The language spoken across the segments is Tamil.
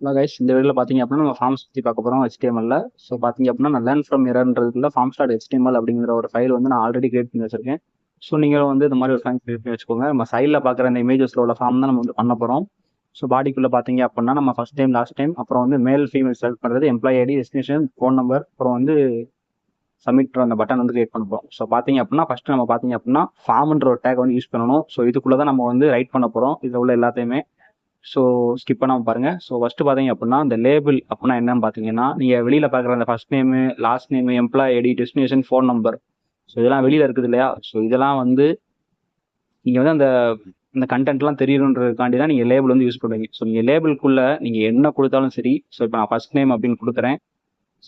ஹலோ கைஸ், இந்த வீடியோவில் பார்த்தீங்க அப்படின்னா நம்ம ஃபார்ம்ஸ் பற்றி பார்க்க போகிறோம் HTML. ஸோ பார்த்தீங்க அப்படின்னா நான் லேர்ன் ஃப்ரம் எரர்ன்றதுக்குள்ள ஃபார்ம்ஸ் டாட் HTML அப்படிங்கிற ஒரு ஃபைல் வந்து நான் ஆல்ரெடி கிரியேட் பண்ணி வச்சிருக்கேன். ஸோ நீங்கள் வந்து இந்த மாதிரி ஒரு ஃபைல் கிரியேட் பண்ணி வச்சுக்கோங்க. நம்ம சைடில் பார்க்குற இந்த இமேஜஸில் உள்ள ஃபார்ம் தான் நம்ம வந்து பண்ண போகிறோம். ஸோ பாடிக்குள்ளே பார்த்தீங்க அப்படின்னா நம்ம ஃபஸ்ட் டைம் லாஸ்ட் டைம் அப்புறம் வந்து மேல் ஃபீமேல் செலக்ட் பண்ணுறது, employee ID, destination, phone number, அப்புறம் வந்து சப்மிட் அந்த பட்டன் வந்து கிரியேட் பண்ண போகிறோம். ஸோ பார்த்தீங்க அப்படின்னா ஃபஸ்ட்டு நம்ம பார்த்தீங்க அப்படின்னா ஃபார்ம்ன்ற ஒரு டேக் வந்து யூஸ் பண்ணணும். ஸோ இதுக்குள்ளே தான் நம்ம வந்து ரைட் பண்ண போகிறோம் இதில் உள்ள எல்லாத்தையுமே. ஸோ ஸ்கிப் பண்ணாமல் பாருங்க. ஸோ ஃபர்ஸ்ட் பார்த்தீங்க அப்படின்னா இந்த லேபிள் அப்படின்னா என்னன்னு பார்த்தீங்கன்னா, நீங்கள் வெளியில் பார்க்குற அந்த first name, last name, employee ID, destination, phone number, so இதெல்லாம் வெளியில் இருக்குது இல்லையா? ஸோ இதெல்லாம் வந்து நீங்கள் வந்து அந்த இந்த கண்டென்ட்லாம் தெரியணுன்றதுக்காண்டி தான் நீங்கள் லேபிள் வந்து யூஸ் பண்ணுவீங்க. ஸோ நீங்கள் லேபிள்குள்ளே நீங்கள் என்ன கொடுத்தாலும் சரி. ஸோ இப்போ நான் ஃபர்ஸ்ட் நேம் அப்படின்னு கொடுக்குறேன்.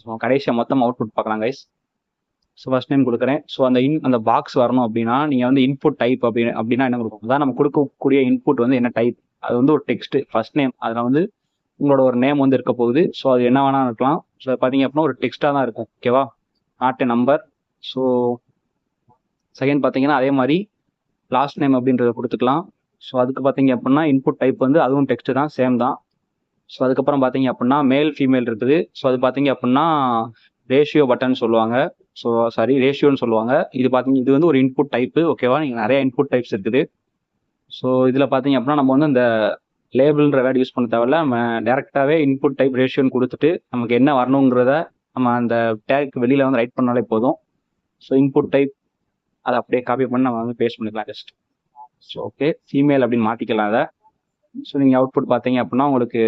ஸோ கடைசியாக மொத்தம் அவுட்புட் பார்க்கலாம் கைஸ். ஸோ ஃபர்ஸ்ட் நேம் கொடுக்குறேன். ஸோ அந்த பாக்ஸ் வரணும் அப்படின்னா நீங்கள் வந்து இன்புட் டைப் அப்படின்னா என்ன கொடுக்கும்? அதான் நம்ம கொடுக்கக்கூடிய இன்புட் வந்து என்ன டைப்? அது வந்து ஒரு டெக்ஸ்ட் ஃபர்ஸ்ட் நேம். அதில் வந்து உங்களோட ஒரு நேம் வந்து இருக்க போகுது. ஸோ அது என்ன வேணா இருக்கலாம். ஸோ பார்த்தீங்க அப்படின்னா ஒரு டெக்ஸ்ட்டாக தான் இருக்கும். ஓகேவா? Not a number. So second பார்த்தீங்கன்னா அதே மாதிரி லாஸ்ட் நேம் அப்படின்றத கொடுத்துக்கலாம். ஸோ அதுக்கு பார்த்தீங்க அப்படின்னா இன்புட் டைப் வந்து அதுவும் டெக்ஸ்ட் தான், சேம் தான். ஸோ அதுக்கப்புறம் பார்த்தீங்க அப்படின்னா மேல் ஃபீமேல் இருக்குது. ஸோ அது பார்த்தீங்க அப்படின்னா ரேஷியோ பட்டன் சொல்லுவாங்க. ஸோ சாரி, ரேஷியோன்னு சொல்லுவாங்க. இது வந்து ஒரு இன்புட் டைப்பு. ஓகேவா? நீங்கள் நிறைய இன்புட் டைப்ஸ் இருக்குது. ஸோ இதில் பார்த்தீங்க அப்படின்னா நம்ம வந்து இந்த லேபிள்ன்ற வேர்டு யூஸ் பண்ண தேவையில்ல. நம்ம டேரெக்டாகவே இன்புட் டைப் ரேஷியோன்னு கொடுத்துட்டு நமக்கு என்ன வரணுங்கிறத நம்ம அந்த டேக்கு வெளியில் வந்து ரைட் பண்ணாலே போதும். ஸோ இன்புட் டைப் அதை அப்படியே காப்பி பண்ணி நம்ம வந்து பேஸ்ட் பண்ணிக்கலாம் ஜஸ்ட். ஸோ ஓகே, ஃபீமேல் அப்படின்னு மாற்றிக்கலாம் அதை. ஸோ நீங்கள் அவுட்புட் பார்த்தீங்க அப்படின்னா உங்களுக்கு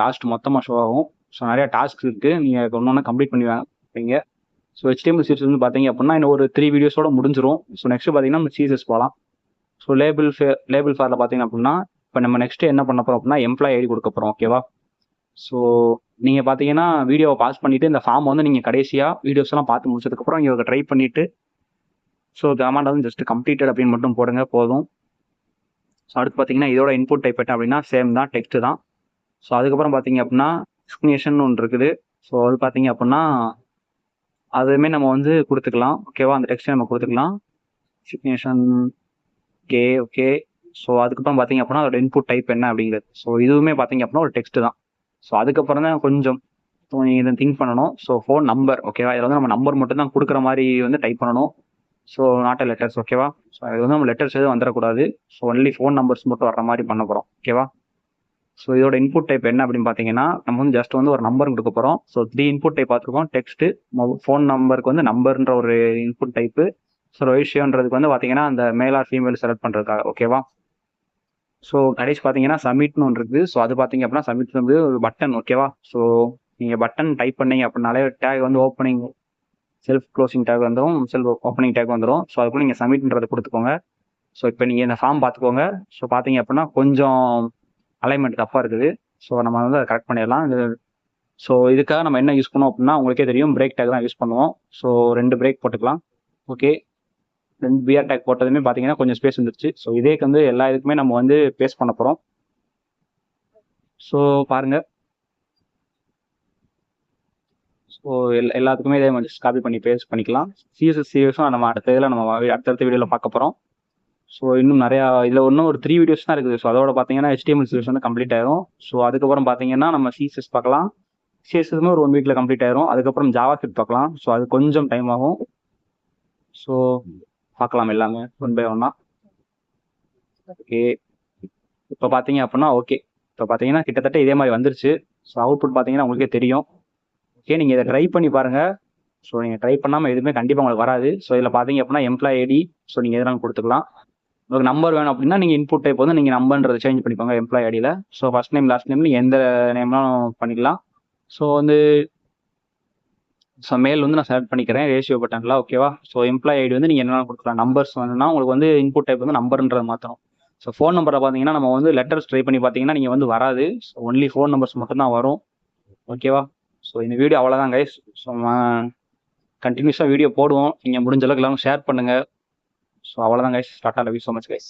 லாஸ்ட் மொத்தமாக ஷோ ஆகும். ஸோ நிறையா டாஸ்க் இருக்குது, நீங்கள் ஒன்று ஒன்று கம்ப்ளீட் பண்ணி வைங்க. ஸோ HTML CSS வந்து பார்த்தீங்க அப்படின்னா இன்னும் ஒரு 3 வீடியோஸோட முடிஞ்சிடும். ஸோ நெக்ஸ்ட் பார்த்தீங்கன்னா நம்ம CSS போகலாம். ஸோ லேபிள் ஃபாரில் பார்த்தீங்க அப்படின்னா இப்போ நம்ம நெக்ஸ்ட் என்ன பண்ண போகிறோம் அப்படின்னா எம்ப்ளாய் ஐடி கொடுக்க போகிறோம். ஓகேவா? ஸோ நீங்கள் பார்த்தீங்கன்னா வீடியோவை பாஸ் பண்ணிவிட்டு இந்த ஃபார்ம் வந்து நீங்கள் கடைசியாக வீடியோஸ் எல்லாம் பார்த்து முடிச்சதுக்கப்புறம் இங்கே ட்ரை பண்ணிவிட்டு ஸோ கமாண்ட் வந்து ஜஸ்ட் கம்ப்ளீட்டட் அப்படின்னு மட்டும் போடுங்க போதும். ஸோ அடுத்து பார்த்தீங்கன்னா இதோட இன்புட் டைப் என்ன அப்படின்னா சேம் தான், டெக்ஸ்ட் தான். ஸோ அதுக்கப்புறம் பார்த்தீங்க அப்படின்னா எக்ஸ்பிளனேஷன் ஒன்று இருக்குது. ஸோ அது பார்த்தீங்க அப்படின்னா அதுவுமே நம்ம வந்து கொடுத்துக்கலாம். ஓகேவா? அந்த டெக்ஸ்ட்டை நம்ம கொடுத்துக்கலாம். Explanation okay. ஸோ அதுக்கப்புறம் பார்த்தீங்க அப்படின்னா அதோட இன்புட் டைப் என்ன அப்படிங்கிறது. ஸோ இதுவுமே பார்த்தீங்க அப்படின்னா ஒரு டெக்ஸ்ட் தான். ஸோ அதுக்கப்புறம் தான் கொஞ்சம் நீங்கள் இதை திங்க் பண்ணணும். So phone number. ஓகேவா? இதில் வந்து நம்ம நம்பர் மட்டும் தான் கொடுக்குற மாதிரி வந்து டைப் பண்ணணும். So not a letters. ஓகேவா? ஸோ இது வந்து நம்ம லெட்டர்ஸ் எதுவும் வந்துடக்கூடாது. ஸோ ஒன்லி ஃபோன் நம்பர்ஸ் மட்டும் வர்ற மாதிரி பண்ண போகிறோம். ஓகேவா? ஸோ இதோட இன்புட் டைப் என்ன அப்படின்னு பார்த்தீங்கன்னா நம்ம வந்து ஜஸ்ட் வந்து ஒரு நம்பர் கொடுக்க போகிறோம். ஸோ 3 இன்புட் டைப் பார்த்துருக்கோம். டெக்ஸ்ட், ஃபோன் நம்பருக்கு வந்து நம்பர்ன்ற ஒரு இன்புட் டைப்பு. ஸோ ரேஷியோன்றதுக்கு வந்து பார்த்தீங்கன்னா அந்த மேல் ஆர் ஃபீமேல் செலக்ட் பண்ணுறதுக்காக. ஓகேவா? ஸோ கடைசி பார்த்தீங்கன்னா சப்மிட்னு ஒன்று இருக்குது. ஸோ அது பார்த்தீங்க அப்படின்னா சப்மிட் வந்து ஒரு பட்டன். ஓகேவா? ஸோ நீங்கள் பட்டன் டைப் பண்ணீங்க அப்படின்னாலே டேக் வந்து ஓப்பனிங், செல்ஃப் க்ளோசிங் டேக் வந்துடும், செல்ஃப் ஓப்பனிங் டேக் வந்துடும். ஸோ அதுக்குள்ள நீங்கள் சப்மிட்ன்றதை கொடுத்துக்கோங்க. ஸோ இப்போ நீங்கள் இந்த ஃபார்ம் பார்த்துக்கோங்க. ஸோ பார்த்தீங்க அப்படின்னா கொஞ்சம் அலைன்மெண்ட் தப்பாக இருக்குது. ஸோ நம்ம வந்து அதை கரெக்ட் பண்ணிடலாம். ஸோ இதுக்காக நம்ம என்ன யூஸ் பண்ணுவோம் அப்படின்னா உங்களுக்கே தெரியும், பிரேக் டேக் தான் யூஸ் பண்ணுவோம். ஸோ 2 பிரேக் போட்டுக்கலாம். ஓகே, 2 பிஆர் டேக் போட்டதுமே பார்த்தீங்கன்னா கொஞ்சம் ஸ்பேஸ் வந்துருச்சு. ஸோ இதே வந்து எல்லா இதுக்குமே நம்ம வந்து பேஸ்ட் பண்ண போகிறோம். ஸோ பாருங்க. ஸோ எல்லாத்துக்குமே இதே மாதிரி காப்பி பண்ணி பேஸ்ட் பண்ணிக்கலாம். CSSம் நம்ம அடுத்தடுத்த வீடியோவில் பார்க்க போகிறோம். ஸோ இன்னும் நிறையா இதில் இன்னும் ஒரு 3 வீடியோஸ் தான் இருக்குது. ஸோ அதோட பார்த்தீங்கன்னா HTML CSS வந்து கம்ப்ளீட் ஆயிரும். ஸோ அதுக்கப்புறம் பார்த்தீங்கன்னா நம்ம CSS பார்க்கலாம். CSSமே ஒரு 1 வீக்கில் கம்ப்ளீட் ஆயிரும். அதுக்கப்புறம் JavaScript பார்க்கலாம். ஸோ அது கொஞ்சம் டைம் ஆகும். ஸோ பார்க்கலாம் எல்லாமே ஒன் பை ஒன்னா. ஓகே, இப்போ பார்த்தீங்க அப்படின்னா ஓகே, இப்போ பார்த்தீங்கன்னா கிட்டத்தட்ட இதே மாதிரி வந்துருச்சு. ஸோ அவுட்புட் பார்த்தீங்கன்னா உங்களுக்கே தெரியும். ஓகே, நீங்கள் இதை ட்ரை பண்ணி பாருங்கள். ஸோ நீங்கள் ட்ரை பண்ணாமல் எதுவுமே கண்டிப்பாக உங்களுக்கு வராது. ஸோ இதில் பார்த்தீங்க அப்படின்னா எம்ப்ளாய் ஐடி. ஸோ நீங்கள் எதனாலும் கொடுத்துக்கலாம். உங்களுக்கு நம்பர் வேணும் அப்படின்னா நீங்கள் இன்புட் டைப் வந்து நீங்கள் நம்பர்ன்றதை சேஞ்ச் பண்ணிப்பாங்க எம்ப்ளாய் ஐடியில். So first name last name எந்த நேம்லாம் பண்ணிக்கலாம். ஸோ வந்து மேல் வந்து நான் செலக்ட் பண்ணிக்கிறேன் ரேஷியோ பட்டனில். ஓகேவா? ஸோ எம்ப்ளாய் ஐடி வந்து நீங்கள் என்னென்ன கொடுக்கலாம். நம்பர்ஸ் வேணும்னா உங்களுக்கு வந்து இன்புட் டைப் வந்து நம்பர்ன்றதை மாற்றணும். ஸோ ஃபோன் நம்பரை பார்த்தீங்கன்னா நம்ம வந்து லெட்டர்ஸ் ட்ரை பண்ணி பார்த்தீங்கன்னா நீங்கள் வந்து வராது. ஸோ ஒன்லி ஃபோன் நம்பர்ஸ் மட்டும் தான் வரும். ஓகேவா? ஸோ இந்த வீடியோ அவ்வளோதான் கைஸ். ஸோ கண்டினியூஸாக வீடியோ போடுவோம். நீங்கள் முடிஞ்ச அளவுக்கு எல்லாரும் ஷேர் பண்ணுங்கள். ஸோ அவ்வளோதான் guys. Tata, love you so much guys.